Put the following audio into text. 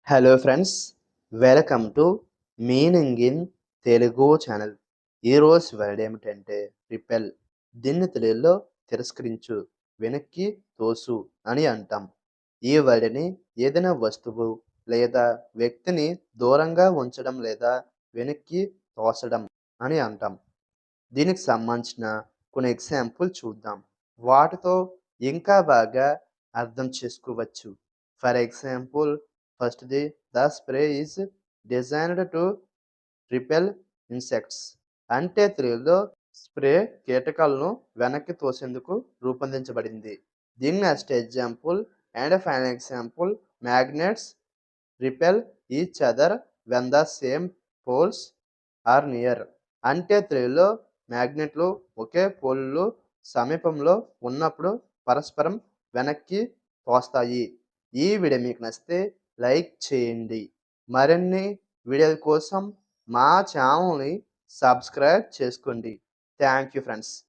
Hello friends, welcome to meaning in Telugu channel. ఈరోజు word ఏమిటంటే repel. దీన్ని తెలుగులో తిరస్కరించు, వెనక్కి తోసు అని అంటాం. ఈ వర్డ్ని ఏదైనా వస్తువు లేదా వ్యక్తిని దూరంగా ఉంచడం లేదా వెనక్కి తోసడం అని అంటాం. దీనికి సంబంధించిన కొన్ని ఎగ్జాంపుల్ చూద్దాం. వాటితో ఇంకా బాగా అర్థం చేసుకోవచ్చు. ఫర్ ఎగ్జాంపుల్, ఫస్ట్‌ది the spray is designed to repel insects. అంటే తెలుగులో స్ప్రే కీటకాలను వెనక్కి తోసేందుకు రూపొందించబడింది. దీని next example and final example, magnets repel each other when the same poles are near. అంటే తెలుగులో మ్యాగ్నెట్లు ఒకే పోల్లు సమీపంలో ఉన్నప్పుడు పరస్పరం వెనక్కి తోస్తాయి. ఈ వీడియో మీకు నచ్చితే లైక్ చేయండి. మరిన్ని వీడియోల కోసం మా ఛానల్ని సబ్స్క్రైబ్ చేసుకోండి. Thank you friends.